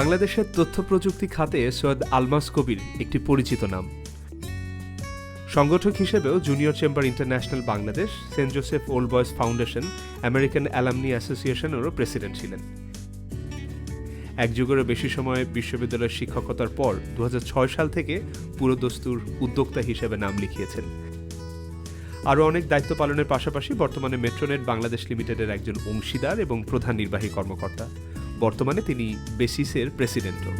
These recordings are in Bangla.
বাংলাদেশের তথ্য প্রযুক্তি খাতে সৈয়দ আলমাস কবির একটি পরিচিত নাম। সংগঠক হিসেবেও junior chamber international Bangladesh, saint Joseph old boys foundation, American alumni অ্যাসোসিয়েশনেরও প্রেসিডেন্ট ছিলেন। এক যুগেরও বেশি সময় বিশ্ববিদ্যালয়ের শিক্ষকতার পর 2006 সাল থেকে পুরোদস্তুর উদ্যোক্তা হিসেবে নাম লিখিয়েছেন। আরও অনেক দায়িত্ব পালনের পাশাপাশি বর্তমানে মেট্রোনেট বাংলাদেশ লিমিটেডের একজন অংশীদার এবং প্রধান নির্বাহী কর্মকর্তা। বর্তমানে তিনি বেসিসের প্রেসিডেন্টও।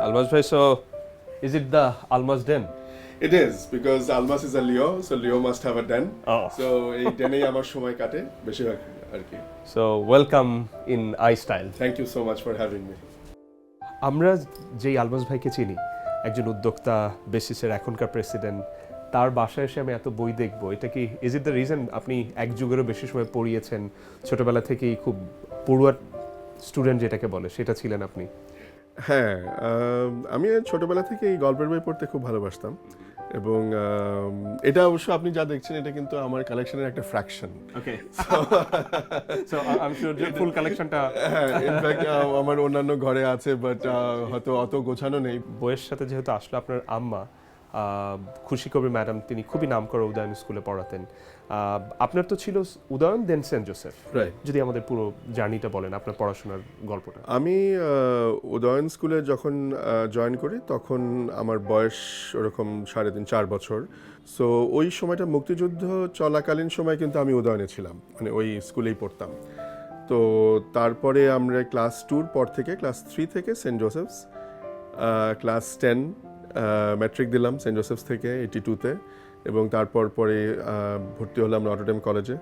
Almas bhai, so is it the Almas Den? It is, because Almas is a Leo, so Leo must have a den. Oh. So এই ডেনেই আমার সময় কাটে বেশিরভাগ আর কি। So welcome in iStyle. Thank you so much for having me. আমরা যেই আলমাস ভাইকে চিনি, একজন উদ্যোক্তা, বেসিসের এখনকার প্রেসিডেন্ট, তার বাসায় এসে আমি এত বই দেখবো, এটা কি ইজ ইট দ্য রিজন আপনি এক যুগেরও বেশি সময় পড়িয়েছেন, ছোটবেলা থেকেই খুব পড়ুয়ার স্টুডেন্ট যেটাকে বলে সেটা ছিলেন আপনি? হ্যাঁ, আমি ছোটবেলা থেকে এই গল্পের বই পড়তে খুব ভালোবাসতাম এবং এটা অবশ্য আপনি যা দেখছেন এটা কিন্তু আমার কালেকশনের একটা fraction. Okay, so I am sure যে ফুল কালেকশনটা, হ্যাঁ, ইনফ্যাক্ট আমার অন্যান্য ঘরে আছে, বাট হয়তো অত গোছানো নেই। বইয়ের সাথে যেহেতু আসলে আপনার আম্মা খুশি কবির ম্যাডাম, তিনি খুবই নামকরা উদয়ন স্কুলে পড়াতেন। আপনার তো ছিল উদয়ন, দেন সেন্ট জোসেফ। রাইট। যদি আমাদের পুরো জার্নিটা বলেন, আপনার পড়াশোনার গল্পটা। আমি উদয়ন স্কুলে যখন জয়েন করি তখন আমার বয়স ওরকম 3.5-4 বছর। সো ওই সময়টা মুক্তিযুদ্ধ চলাকালীন সময় কিন্তু আমি উদয়নে ছিলাম, মানে ওই স্কুলেই পড়তাম। তো তারপরে আমরা ক্লাস 2 পর থেকে ক্লাস 3 থেকে সেন্ট জোসেফস, ক্লাস 10 ম্যাট্রিক দিলাম সেন্ট জোসেফস থেকে 82-তে, এবং তারপর পরে ভর্তি হলাম নটরডেম কলেজে।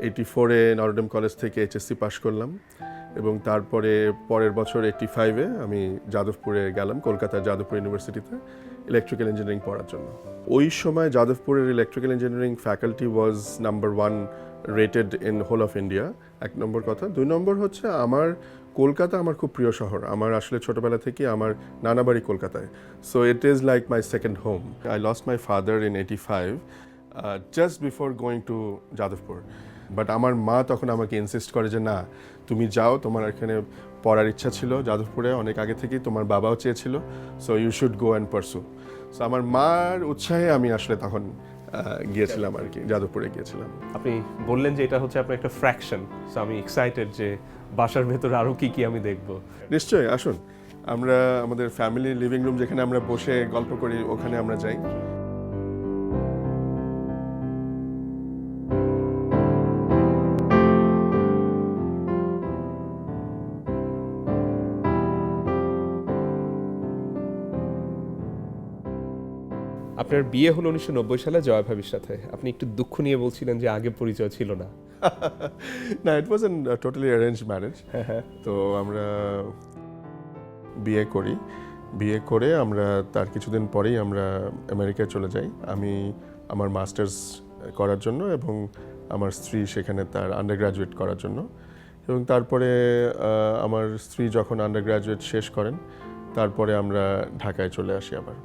84-এ নটরডেম কলেজ থেকে HSC পাশ করলাম, এবং তারপরে পরের বছর 85-এ আমি যাদবপুরে গেলাম, কলকাতার যাদবপুর ইউনিভার্সিটিতে ইলেকট্রিক্যাল ইঞ্জিনিয়ারিং পড়ার জন্য। ওই সময় যাদবপুরের electrical engineering faculty was number 1 rated in whole of India, 1 number কথা। 2 নম্বর হচ্ছে আমার কলকাতা আমার খুব প্রিয় শহর। আমার আসলে ছোটোবেলা থেকে আমার নানা বাড়ি কলকাতায়, so it is like my second home. I lost my father in 85 just before going to Jadavpur, but আমার মা তখন আমাকে ইনসিস্ট করে যে না, তুমি যাও, তোমার এখানে পড়ার ইচ্ছা ছিল যাদবপুরে অনেক আগে থেকেই, তোমার বাবাও চেয়েছিল, so you should go and pursue. সো আমার মার উৎসাহে আমি আসলে তখন গিয়েছিলাম আর কি, যাদবপুরে গিয়েছিলাম। আপনি বললেন যে এটা হচ্ছে আপনার একটা ফ্র্যাকশন, সো আমি এক্সাইটেড যে বাসার ভেতরে আরও কি কি আমি দেখব। নিশ্চয়ই, আসুন আমরা আমাদের ফ্যামিলি লিভিং রুম যেখানে আমরা বসে গল্প করি ওখানে আমরা যাই। আপনার বিয়ে হলো 1990 সালে জয়া ভাবির সাথে। আপনি একটু দুঃখ নিয়ে বলছিলেন যে আগে পরিচয় ছিল না। না, it was an totally arrange marriage. তো আমরা বিয়ে করি, বিয়ে করে আমরা তার কিছুদিন পরেই আমরা আমেরিকায় চলে যাই, আমি আমার মাস্টার্স করার জন্য এবং আমার স্ত্রী সেখানে তার আন্ডার গ্র্যাজুয়েট করার জন্য। এবং তারপরে আমার স্ত্রী যখন আন্ডার গ্র্যাজুয়েট শেষ করেন তারপরে আমরা ঢাকায় চলে আসি আবার।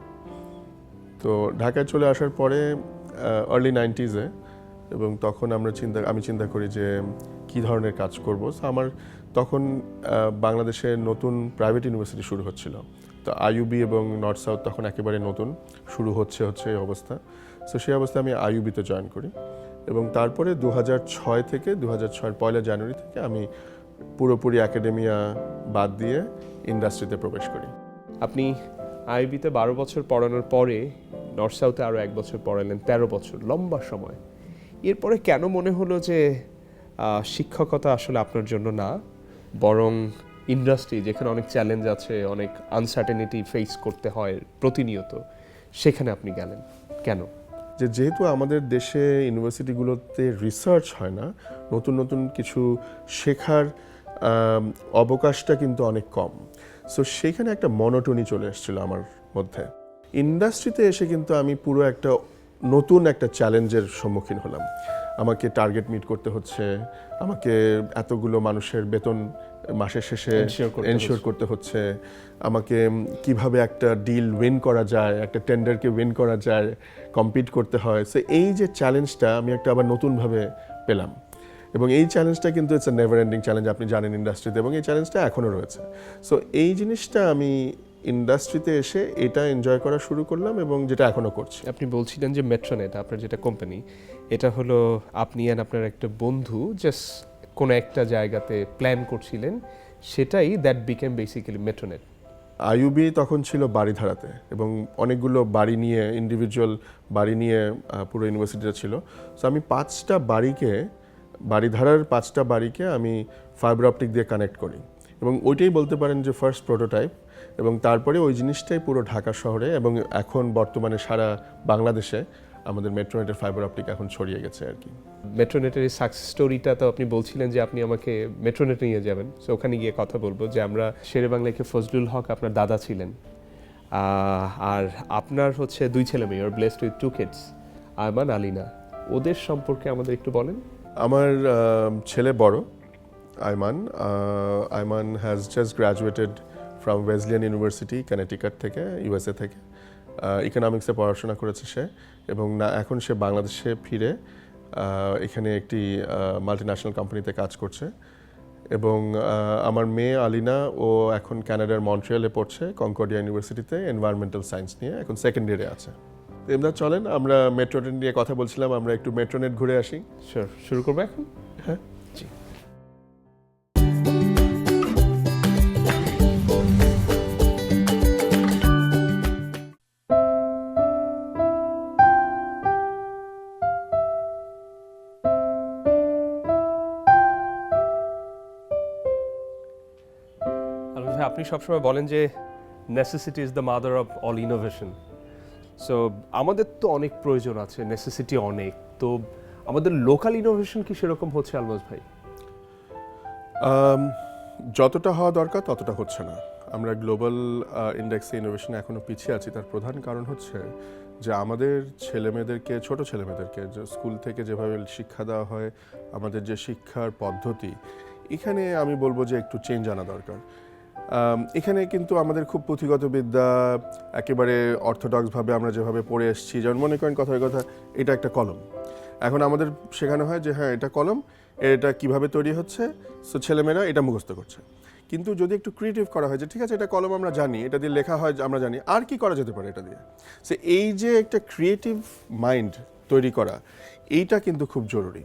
তো ঢাকায় চলে আসার পরে আর্লি 90s-এ, এবং তখন আমি চিন্তা করি যে কী ধরনের কাজ করব। আমার তখন বাংলাদেশে নতুন প্রাইভেট ইউনিভার্সিটি শুরু হচ্ছিল, তো IUB এবং নর্থ সাউথ তখন একেবারে নতুন শুরু হচ্ছে এই অবস্থা। সো সেই অবস্থায় আমি IUB-তে জয়েন করি, এবং তারপরে 2006 থেকে 2006-এর 1 জানুয়ারি থেকে আমি পুরোপুরি একাডেমিয়া বাদ দিয়ে ইন্ডাস্ট্রিতে প্রবেশ করি। আপনি IUB-তে 12 বছর পড়ানোর পরে নর্থ সাউথে আরও 1 বছর পড়ালেন, 13 বছর, লম্বা সময়। এরপরে কেন মনে হলো যে শিক্ষকতা আসলে আপনার জন্য না, বরং ইন্ডাস্ট্রি যেখানে অনেক চ্যালেঞ্জ আছে, অনেক আনসার্টেনিটি ফেস করতে হয় প্রতিনিয়ত, সেখানে আপনি গেলেন কেন? যেহেতু আমাদের দেশে ইউনিভার্সিটিগুলোতে রিসার্চ হয় না, নতুন নতুন কিছু শেখার অবকাশটা কিন্তু অনেক কম, সো সেইখানে একটা মনোটনি চলে এসেছিল আমার মধ্যে। ইন্ডাস্ট্রিতে এসে কিন্তু আমি পুরো একটা নতুন একটা চ্যালেঞ্জের সম্মুখীন হলাম। আমাকে টার্গেট মিট করতে হচ্ছে, আমাকে এতগুলো মানুষের বেতন মাসের শেষে এনশিওর করতে হচ্ছে, আমাকে কিভাবে একটা ডিল উইন করা যায়, একটা টেন্ডারকে উইন করা যায়, কম্পিট করতে হয়। সো এই যে চ্যালেঞ্জটা আমি একটা আবার নতুনভাবে পেলাম, এবং এই চ্যালেঞ্জটা কিন্তু it's a never ending challenge, আপনি জানেন ইন্ডাস্ট্রিতে, এবং এই চ্যালেঞ্জটা এখনও রয়েছে। সো এই জিনিসটা আমি ইন্ডাস্ট্রিতে এসে এটা এনজয় করা শুরু করলাম, এবং যেটা এখনও করছি। আপনি বলছিলেন যে মেট্রোনেট আপনার যেটা কোম্পানি, এটা হলো আপনি আর আপনার একটা বন্ধু জাস্ট কোনো একটা জায়গাতে প্ল্যান করছিলেন, সেটাই দ্যাট বিকেম বেসিক্যালি মেট্রোনেট। আইইউবি তখন ছিল বাড়িধারাতে, এবং অনেকগুলো বাড়ি নিয়ে, ইন্ডিভিজুয়াল বাড়ি নিয়ে পুরো ইউনিভার্সিটিটা ছিল। সো আমি বাড়িধারার 5টা বাড়িকে আমি ফাইবার অপটিক দিয়ে কানেক্ট করি, এবং ওইটাই বলতে পারেন যে ফার্স্ট প্রোটোটাইপ। এবং তারপরে ওই জিনিসটাই পুরো ঢাকা শহরে এবং এখন বর্তমানে সারা বাংলাদেশে আমাদের মেট্রোনেটের ফাইবার অপটিক এখন ছড়িয়ে গেছে আর কি। মেট্রোনেটের এই সাকসেস স্টোরিটা তো আপনি বলছিলেন যে আপনি আমাকে মেট্রোনেটে নিয়ে যাবেন, সো ওখানে গিয়ে কথা বলবো যে আমরা শেরেবাংলাকে ফজলুল হক আপনার দাদা ছিলেন, আর আপনার হচ্ছে 2 ছেলে মেয়ে, আর blessed with 2 kids, Ayman, Alina. ওদের সম্পর্কে আমাদের একটু বলেন। আমার ছেলে বড়, Ayman has just graduated from Wesleyan university, Connecticut থেকে, ইউএসএ থেকে। ইকোনমিক্সে পড়াশোনা করেছে সে, এবং এখন সে বাংলাদেশে ফিরে এখানে একটি মাল্টিন্যাশনাল কোম্পানিতে কাজ করছে। এবং আমার মেয়ে আলিনা, ও এখন কানাডার মন্ট্রিয়ালে পড়ছে, কনকর্ডিয়া ইউনিভার্সিটিতে, এনভায়রনমেন্টাল সায়েন্স নিয়ে, এখন সেকেন্ড ইয়ারে আছে। তো এমনি চলেন, আমরা মেট্রোনেট নিয়ে কথা বলছিলাম, আমরা একটু মেট্রোনেট ঘুরে আসি। শিওর, শুরু করবো এখন? হ্যাঁ, জি। আপনি সবসময় বলেন যে necessity is the mother of all innovation. So আমাদের তো অনেক প্রয়োজন আছে, নেসেসিটি অনেক, তো আমাদের লোকাল ইনোভেশন কি সেরকম হচ্ছে আলমাজ ভাই? যতটা হওয়া দরকার ততটা হচ্ছে না। আমরা গ্লোবাল ইন্ডেক্সে ইনোভেশনে এখনও পিছিয়ে আছি। তার প্রধান কারণ হচ্ছে যে আমাদের ছেলেমেয়েদেরকে, ছোট ছেলেমেয়েদেরকে যে স্কুল থেকে যেভাবে শিক্ষা দেওয়া হয়, আমাদের যে শিক্ষার পদ্ধতি, এখানে আমি বলবো যে একটু চেঞ্জ আনা দরকার। এখানে কিন্তু আমাদের খুব পুঁথিগত বিদ্যা, একেবারে অর্থোডক্সভাবে আমরা যেভাবে পড়ে এসেছি, যেমন মনে করেন কথার কথা, এটা একটা কলম। এখন আমাদের শেখানো হয় যে হ্যাঁ এটা কলম, এটা কিভাবে তৈরি হচ্ছে, সো ছেলেমেয়েরা এটা মুখস্থ করছে। কিন্তু যদি একটু ক্রিয়েটিভ করা হয় যে ঠিক আছে এটা কলম আমরা জানি, এটা দিয়ে লেখা হয় আমরা জানি, আর কি করা যেতে পারে এটা দিয়ে, সো এই যে একটা ক্রিয়েটিভ মাইন্ড তৈরি করা, এইটা কিন্তু খুব জরুরি।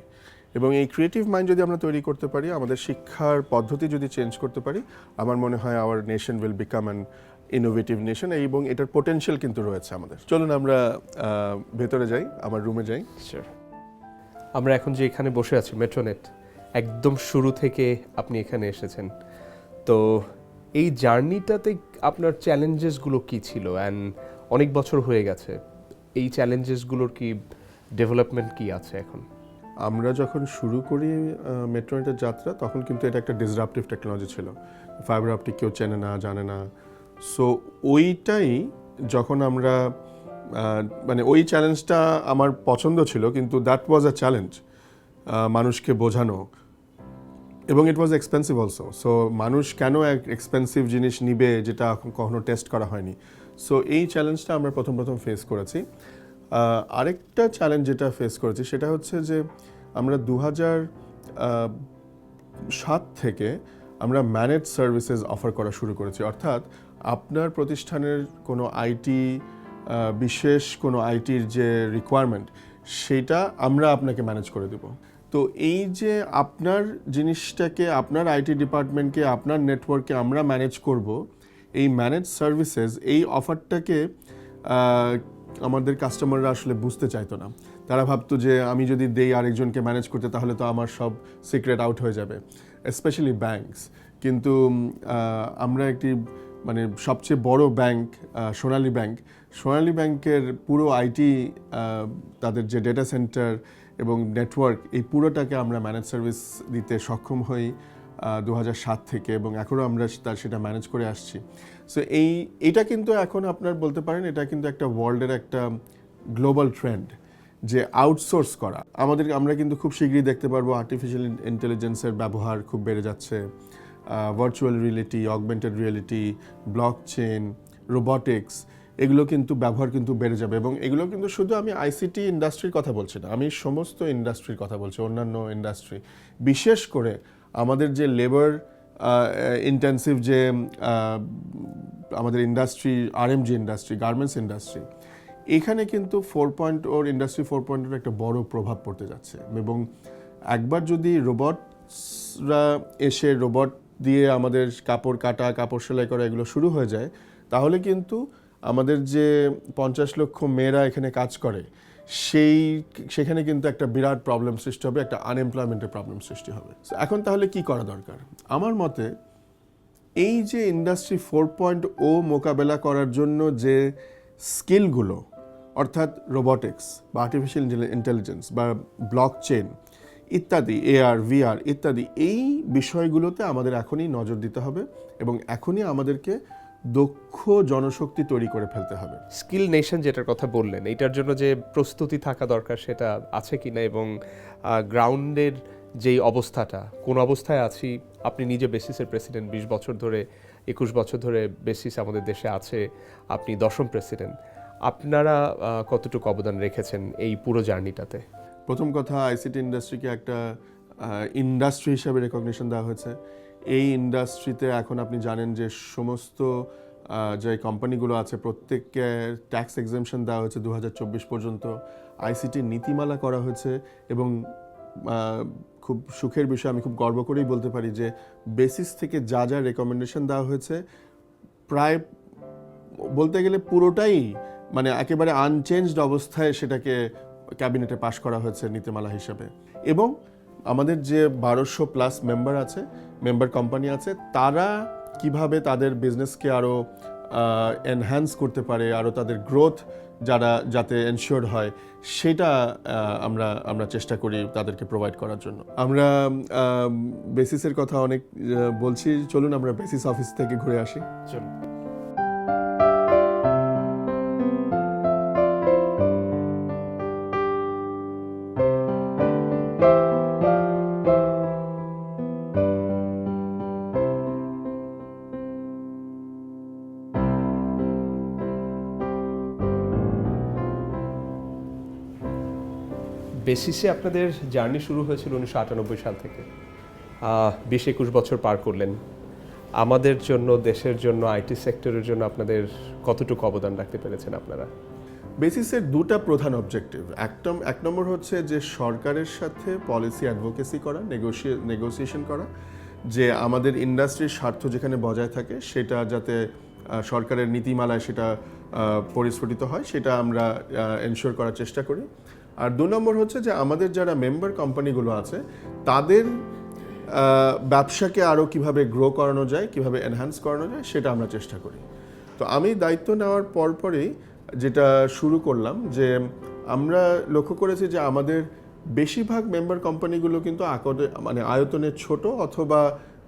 এবং এই ক্রিয়েটিভ মাইন্ড যদি আমরা তৈরি করতে পারি, আমাদের শিক্ষার পদ্ধতি যদি চেঞ্জ করতে পারি, আমার মনে হয় hour nation will become an innovative nation, এবং এটার পোটেনশিয়াল কিন্তু রয়েছে আমাদের। চলুন আমরা ভেতরে যাই, আমার রুমে যাই। শিওর। আমরা এখন যে এখানে বসে আছি, মেট্রোনেট, একদম শুরু থেকে আপনি এখানে এসেছেন, তো এই জার্নিটাতে আপনার চ্যালেঞ্জেসগুলো কি ছিল? অ্যান্ড অনেক বছর হয়ে গেছে, এই চ্যালেঞ্জেসগুলোর কি ডেভেলপমেন্ট কি আছে এখন? আমরা যখন শুরু করি মেট্রোনেটের যাত্রা, তখন কিন্তু এটা একটা ডিসরাপটিভ টেকনোলজি ছিল, ফাইবার অপটিক কেউ চেনে না, জানে না। সো ওইটাই যখন আমরা মানে ওই চ্যালেঞ্জটা আমার পছন্দ ছিল, কিন্তু দ্যাট ওয়াজ আ চ্যালেঞ্জ মানুষকে বোঝানো, এবং ইট ওয়াজ এক্সপেন্সিভ অলসো। সো মানুষ কেন এক এক্সপেন্সিভ জিনিস নিবে যেটা কখনো টেস্ট করা হয়নি। সো এই চ্যালেঞ্জটা আমরা প্রথম ফেস করেছি। আরেকটা চ্যালেঞ্জ যেটা ফেস করেছি সেটা হচ্ছে যে আমরা 2007 থেকে আমরা ম্যানেজ সার্ভিসেস অফার করা শুরু করেছি। অর্থাৎ আপনার প্রতিষ্ঠানের কোনো আইটি, বিশেষ কোনো আইটির যে রিকোয়ারমেন্ট, সেটা আমরা আপনাকে ম্যানেজ করে দেব। তো এই যে আপনার জিনিসটাকে, আপনার আইটি ডিপার্টমেন্টকে, আপনার নেটওয়ার্ককে আমরা ম্যানেজ করব, এই ম্যানেজ সার্ভিসেস, এই অফারটাকে আমাদের কাস্টমাররা আসলে বুঝতে চাইতো না। তারা ভাবতো যে আমি যদি দেই আরেকজনকে ম্যানেজ করতে, তাহলে তো আমার সব সিক্রেট আউট হয়ে যাবে, স্পেশালি ব্যাংকস। কিন্তু আমরা একটি মানে সবচেয়ে বড় ব্যাংক, সোনালী ব্যাংকের পুরো আইটি, তাদের যে ডেটা সেন্টার এবং নেটওয়ার্ক, এই পুরোটাকে আমরা ম্যানেজ সার্ভিস দিতে সক্ষম হই 2007 থেকে, এবং এখনও আমরা সেটা ম্যানেজ করে আসছি। সো এইটা কিন্তু এখন আপনার বলতে পারেন এটা কিন্তু একটা ওয়ার্ল্ডের একটা গ্লোবাল ট্রেন্ড। যে আউটসোর্স করা। আমরা কিন্তু খুব শীঘ্রই দেখতে পারবো আর্টিফিশিয়াল ইন্টেলিজেন্সের ব্যবহার খুব বেড়ে যাচ্ছে, virtual reality, augmented reality, blockchain, robotics, এগুলো কিন্তু ব্যবহার কিন্তু বেড়ে যাবে। এবং এগুলো কিন্তু শুধু আমি আইসিটি ইন্ডাস্ট্রির কথা বলছি না, আমি সমস্ত ইন্ডাস্ট্রির কথা বলছি, অন্যান্য ইন্ডাস্ট্রি, বিশেষ করে আমাদের যে লেবার ইন্টেন্সিভ যে আমাদের industry, RMG industry, garments industry, এখানে কিন্তু 4.0 ইন্ডাস্ট্রি 4.0 একটা বড় প্রভাব পড়তে যাচ্ছে। এবং একবার যদি রোবটসরা এসে রোবট দিয়ে আমাদের কাপড় কাটা, কাপড় সেলাই করা এগুলো শুরু হয়ে যায়, তাহলে কিন্তু আমাদের যে 50 লক্ষ মেয়েরা এখানে কাজ করে সেখানে কিন্তু একটা বিরাট প্রবলেম সৃষ্টি হবে, একটা আনএমপ্লয়মেন্টের প্রবলেম সৃষ্টি হবে। এখন তাহলে কি করা দরকার? আমার মতে এই যে ইন্ডাস্ট্রি 4.0 মোকাবেলা করার জন্য যে স্কিলগুলো, অর্থাৎ রোবটিক্স বা আর্টিফিশিয়াল ইন্টেলিজেন্স বা ব্লকচেন ইত্যাদি, এআর, ভিআর ইত্যাদি, এই বিষয়গুলোতে আমাদের এখনই নজর দিতে হবে এবং এখনই আমাদেরকে দক্ষ জনশক্তি তৈরি করে ফেলতে হবে। স্কিল নেশন যেটার কথা বললেন, এটার জন্য যে প্রস্তুতি থাকা দরকার সেটা আছে কিনা, এবং গ্রাউন্ডের যেই অবস্থাটা, কোন অবস্থায় আছি? আপনি নিজে বেসিসের প্রেসিডেন্ট, 20 বছর ধরে, 21 বছর ধরে বেসিস আমাদের দেশে আছে, আপনি 10ম প্রেসিডেন্ট। আপনারা কতটুকু অবদান রেখেছেন এই পুরো জার্নিটাতে? প্রথম কথা, আইসিটি ইন্ডাস্ট্রিকে একটা ইন্ডাস্ট্রি হিসাবে রেকগনিশন দেওয়া হয়েছে। এই ইন্ডাস্ট্রিতে এখন আপনি জানেন যে সমস্ত যে কোম্পানিগুলো আছে প্রত্যেককে ট্যাক্স এক্সেমশন দেওয়া হয়েছে 2024 পর্যন্ত। আইসিটি নীতিমালা করা হয়েছে এবং খুব সুখের বিষয়, আমি খুব গর্ব করেই বলতে পারি যে বেসিস থেকে যা যা রেকমেন্ডেশন দেওয়া হয়েছে প্রায় বলতে গেলে পুরোটাই মানে একেবারে আনচেঞ্জড অবস্থায় সেটাকে ক্যাবিনেটে পাশ করা হয়েছে নীতিমালা হিসেবে। এবং আমাদের যে 1200+ মেম্বার আছে, মেম্বার কোম্পানি আছে, তারা কিভাবে তাদের বিজনেসকে আরও এনহ্যান্স করতে পারে, আরও তাদের গ্রোথ যাতে এনশিওর হয়, সেটা আমরা চেষ্টা করি তাদেরকে প্রোভাইড করার জন্য। আমরা বেসিসের কথা অনেক বলছি, চলুন আমরা বেসিস অফিস থেকে ঘুরে আসি। চলুন। বেসিসে আপনাদের জার্নি শুরু হয়েছিল 1998 সাল থেকে। 20-21 বছর পার করলেন। আমাদের জন্য, দেশের জন্য, আইটি সেক্টরের জন্য আপনাদের কতটুকু অবদান রাখতে পেরেছেন আপনারা? বেসিসের দুটা প্রধান অবজেক্টিভ। এক নম্বর হচ্ছে যে সরকারের সাথে পলিসি অ্যাডভোকেসি করা, নেগোসিয়েশন করা, যে আমাদের ইন্ডাস্ট্রির স্বার্থ যেখানে বজায় থাকে সেটা যাতে সরকারের নীতিমালায় সেটা পরিস্ফুটিত হয়, সেটা আমরা এনশিওর করার চেষ্টা করি। আর 2 নম্বর হচ্ছে যে আমাদের যারা মেম্বার কোম্পানিগুলো আছে তাদের ব্যবসাকে আরও কিভাবে গ্রো করানো যায়, কিভাবে এনহ্যান্স করানো যায়, সেটা আমরা চেষ্টা করি। তো আমি দায়িত্ব নেওয়ার পরপরই যেটা শুরু করলাম, যে আমরা লক্ষ্য করেছি যে আমাদের বেশিরভাগ মেম্বার কোম্পানিগুলো কিন্তু আয়তনে ছোট অথবা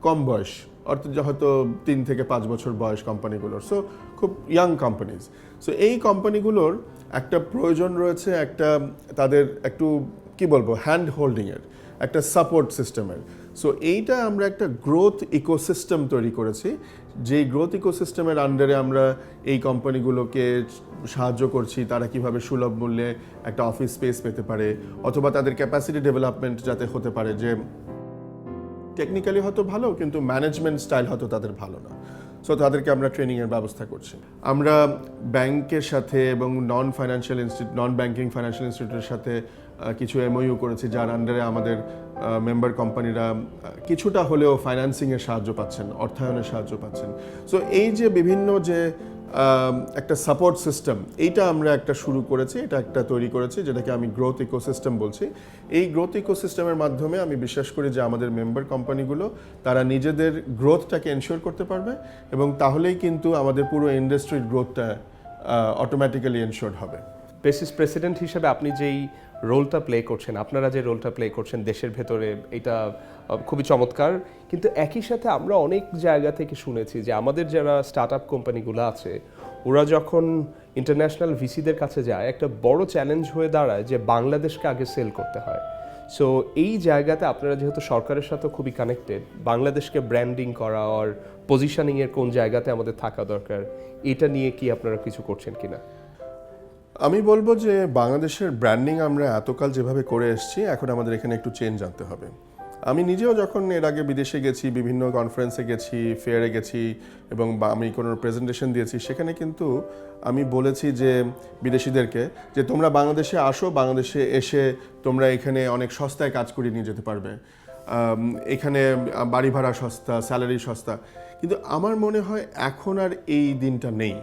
কম বয়স, অর্থাৎ হয়তো 3 থেকে 5 বছর বয়স কোম্পানিগুলোর, সো খুব ইয়াং কোম্পানিজ। সো এই কোম্পানিগুলোর একটা প্রয়োজন রয়েছে, একটা তাদের একটু কি বলবো হ্যান্ড হোল্ডিংয়ের, একটা সাপোর্ট সিস্টেমের। সো এইটা আমরা একটা গ্রোথ ইকোসিস্টেম তৈরি করেছি, যেই গ্রোথ ইকোসিস্টেমের আন্ডারে আমরা এই কোম্পানিগুলোকে সাহায্য করছি তারা কিভাবে সুলভ মূল্যে একটা অফিস স্পেস পেতে পারে, অথবা তাদের ক্যাপাসিটি ডেভেলপমেন্ট যাতে হতে পারে, যে টেকনিক্যালি হয়তো ভালো কিন্তু ম্যানেজমেন্ট স্টাইল হয়তো তাদের ভালো না, সো তাদেরকে আমরা ট্রেনিংয়ের ব্যবস্থা করছি। আমরা ব্যাংকের সাথে এবং নন ব্যাংকিং ফাইন্যান্সিয়াল ইনস্টিটিউটের সাথে কিছু এমওইউ করেছি, যার আন্ডারে আমাদের মেম্বার কোম্পানিরা কিছুটা হলেও ফাইন্যান্সিংয়ের সাহায্য পাচ্ছেন, অর্থায়নের সাহায্য পাচ্ছেন। সো এই যে বিভিন্ন যে একটা সাপোর্ট সিস্টেম, এইটা আমরা একটা শুরু করেছি, এটা একটা তৈরি করেছি, যেটাকে আমি গ্রোথ ইকোসিস্টেম বলছি। এই গ্রোথ ইকোসিস্টেমের মাধ্যমে আমি বিশ্বাস করি যে আমাদের মেম্বার কোম্পানিগুলো তারা নিজেদের গ্রোথটাকে এনশিওর করতে পারবে এবং তাহলেই কিন্তু আমাদের পুরো ইন্ডাস্ট্রির গ্রোথটা অটোমেটিক্যালি এনশিওর হবে। বেসিস প্রেসিডেন্ট হিসেবে আপনি যেই রোলটা প্লে করছেন, আপনারা যে রোলটা প্লে করছেন দেশের ভেতরে, এটা খুবই চমৎকার। কিন্তু একই সাথে আমরা অনেক জায়গা থেকে শুনেছি যে আমাদের যারা স্টার্ট আপ কোম্পানিগুলো আছে, ওরা যখন ইন্টারন্যাশনাল ভিসিদের কাছে যায়, একটা বড় চ্যালেঞ্জ হয়ে দাঁড়ায় যে বাংলাদেশকে আগে সেল করতে হয়। সো এই জায়গাতে আপনারা যেহেতু সরকারের সাথে খুবই কানেক্টেড, বাংলাদেশকে ব্র্যান্ডিং করা আর পজিশনিংয়ের কোন জায়গাতে আমাদের থাকা দরকার, এটা নিয়ে কি আপনারা কিছু করছেন কিনা? আমি বলবো যে বাংলাদেশের ব্র্যান্ডিং আমরা এতকাল যেভাবে করে এসেছি, এখন আমাদের এখানে একটু চেঞ্জ আনতে হবে। আমি নিজেও যখন এর আগে বিদেশে গেছি, বিভিন্ন কনফারেন্সে গেছি, ফেয়ারে গেছি এবং আমি কোনো প্রেজেন্টেশন দিয়েছি, সেখানে কিন্তু আমি বলেছি যে বিদেশিদেরকে যে তোমরা বাংলাদেশে আসো, বাংলাদেশে এসে তোমরা এখানে অনেক সস্তায় কাজ করিয়ে নিয়ে যেতে পারবে, এখানে বাড়ি ভাড়া সস্তা, স্যালারি সস্তা। কিন্তু আমার মনে হয় এখন আর এই দিনটা নেই।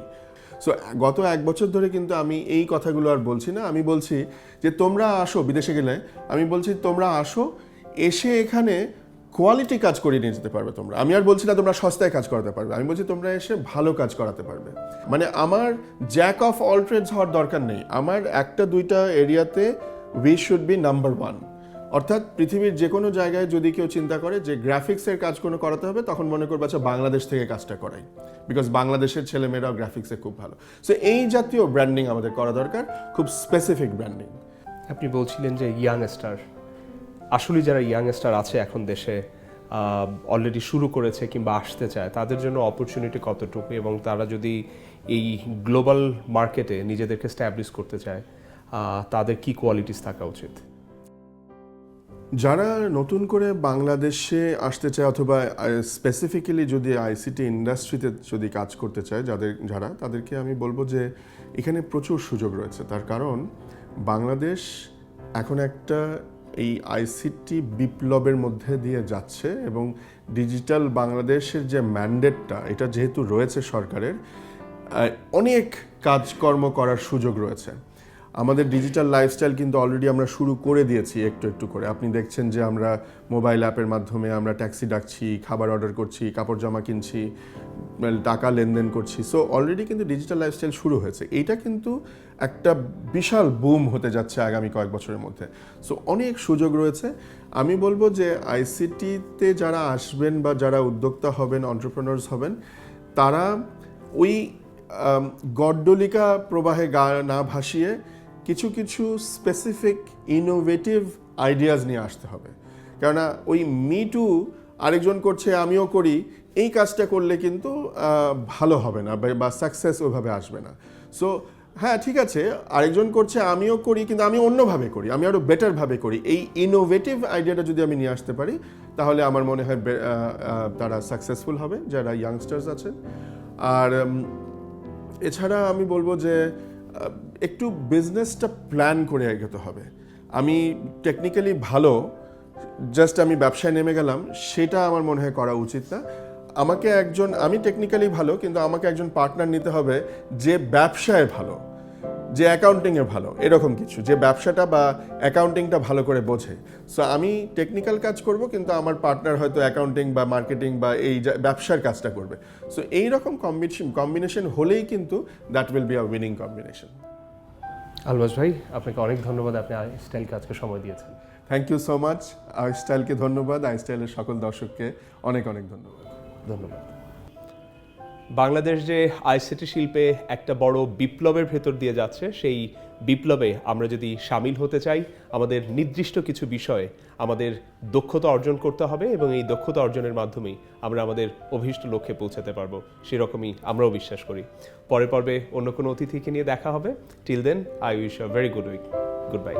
সো গত 1 বছর ধরে কিন্তু আমি এই কথাগুলো আর বলছি না। আমি বলছি যে তোমরা আসো, বিদেশে গেলে আমি বলছি তোমরা আসো, এসে এখানে কোয়ালিটি কাজ করিয়ে নিয়ে যেতে পারবে তোমরা। আমি আর বলছি না তোমরা সস্তায় কাজ করাতে পারবে, আমি বলছি তোমরা এসে ভালো কাজ করাতে পারবে। মানে আমার জ্যাক অফ অল ট্রেডস হওয়ার দরকার নেই। আমার 1-2টা এরিয়াতে উই শুড বি নাম্বার 1। অর্থাৎ পৃথিবীর যে কোনো জায়গায় যদি কেউ চিন্তা করে যে গ্রাফিক্সের কাজ কোনো করাতে হবে, তখন মনে করবে আচ্ছা বাংলাদেশ থেকে কাজটা করাই, বিকজ বাংলাদেশের ছেলেমেয়েরাও গ্রাফিক্সে খুব ভালো। সো এই জাতীয় ব্র্যান্ডিং আমাদের করা দরকার, খুব স্পেসিফিক ব্র্যান্ডিং। আপনি বলছিলেন যে ইয়াংস্টার, আসলে যারা ইয়াংস্টার আছে এখন দেশে, অলরেডি শুরু করেছে কিংবা আসতে চায়, তাদের জন্য অপরচুনিটি কতটুকু, এবং তারা যদি এই গ্লোবাল মার্কেটে নিজেদেরকে স্ট্যাবলিশ করতে চায়, তাদের কি কোয়ালিটিস থাকা উচিত? যারা নতুন করে বাংলাদেশে আসতে চায় অথবা স্পেসিফিক্যালি যদি আইসিটি ইন্ডাস্ট্রিতে যদি কাজ করতে চায়, তাদেরকে আমি বলবো যে এখানে প্রচুর সুযোগ রয়েছে। তার কারণ বাংলাদেশ এখন একটা এই আইসিটি বিপ্লবের মধ্যে দিয়ে যাচ্ছে, এবং ডিজিটাল বাংলাদেশের যে ম্যান্ডেটটা, এটা যেহেতু রয়েছে সরকারের, অনেক কাজকর্ম করার সুযোগ রয়েছে। আমাদের ডিজিটাল লাইফস্টাইল কিন্তু অলরেডি আমরা শুরু করে দিয়েছি একটু একটু করে। আপনি দেখছেন যে আমরা মোবাইল অ্যাপের মাধ্যমে আমরা ট্যাক্সি ডাকছি, খাবার অর্ডার করছি, কাপড় জামা কিনছি, টাকা লেনদেন করছি। সো অলরেডি কিন্তু ডিজিটাল লাইফস্টাইল শুরু হয়েছে। এইটা কিন্তু একটা বিশাল বুম হতে যাচ্ছে আগামী কয়েক বছরের মধ্যে। সো অনেক সুযোগ রয়েছে। আমি বলবো যে আইসিটিতে যারা আসবেন বা যারা উদ্যোক্তা হবেন, এন্টারপ্রেনার্স হবেন, তারা ওই গড্ডলিকা প্রবাহে গা না ভাসিয়ে কিছু কিছু স্পেসিফিক ইনোভেটিভ আইডিয়াস নিয়ে আসতে হবে। কেননা ওই মি টু আরেকজন করছে আমিও করি, এই কাজটা করলে কিন্তু ভালো হবে না বা সাকসেস ওইভাবে আসবে না। সো হ্যাঁ, ঠিক আছে, আরেকজন করছে আমিও করি, কিন্তু আমি অন্যভাবে করি, আমি আরও বেটারভাবে করি। এই ইনোভেটিভ আইডিয়াটা যদি আমি নিয়ে আসতে পারি, তাহলে আমার মনে হয় তারা সাকসেসফুল হবে, যারা ইয়াংস্টার্স আছেন। আর এছাড়া আমি বলবো যে একটু বিজনেসটা প্ল্যান করে এগোতে হবে। আমি টেকনিক্যালি ভালো, জাস্ট আমি ব্যবসায় নেমে গেলাম, সেটা আমার মনে হয় করা উচিত না। আমি টেকনিক্যালি ভালো, কিন্তু আমাকে একজন পার্টনার নিতে হবে যে ব্যবসায় ভালো, যে অ্যাকাউন্টিংয়ে ভালো, এরকম কিছু, যে ব্যবসাটা বা অ্যাকাউন্টিংটা ভালো করে বোঝে। সো আমি টেকনিক্যাল কাজ করব, কিন্তু আমার পার্টনার হয়তো অ্যাকাউন্টিং বা মার্কেটিং বা এই ব্যবসার কাজটা করবে। সো এইরকম কম্বিনেশন হলেই কিন্তু that will be a winning combination. Albas ভাই, আপনাকে অনেক ধন্যবাদ, আপনি আইস্টাইলকে আজকে সময় দিয়েছেন। Thank you so much. আইস্টাইলকে ধন্যবাদ, আইস্টাইলের সকল দর্শককে অনেক অনেক ধন্যবাদ। ধন্যবাদ। বাংলাদেশ যে আইসিটি শিল্পে একটা বড় বিপ্লবের ভেতর দিয়ে যাচ্ছে, সেই বিপ্লবে আমরা যদি সামিল হতে চাই, আমাদের নির্দিষ্ট কিছু বিষয়ে আমাদের দক্ষতা অর্জন করতে হবে, এবং এই দক্ষতা অর্জনের মাধ্যমেই আমরা আমাদের অভীষ্ট লক্ষ্যে পৌঁছাতে পারবো, সেরকমই আমরাও বিশ্বাস করি। পরের পর্বে অন্য কোনো অতিথিকে নিয়ে দেখা হবে। Till then, I wish a very good week. Good bye.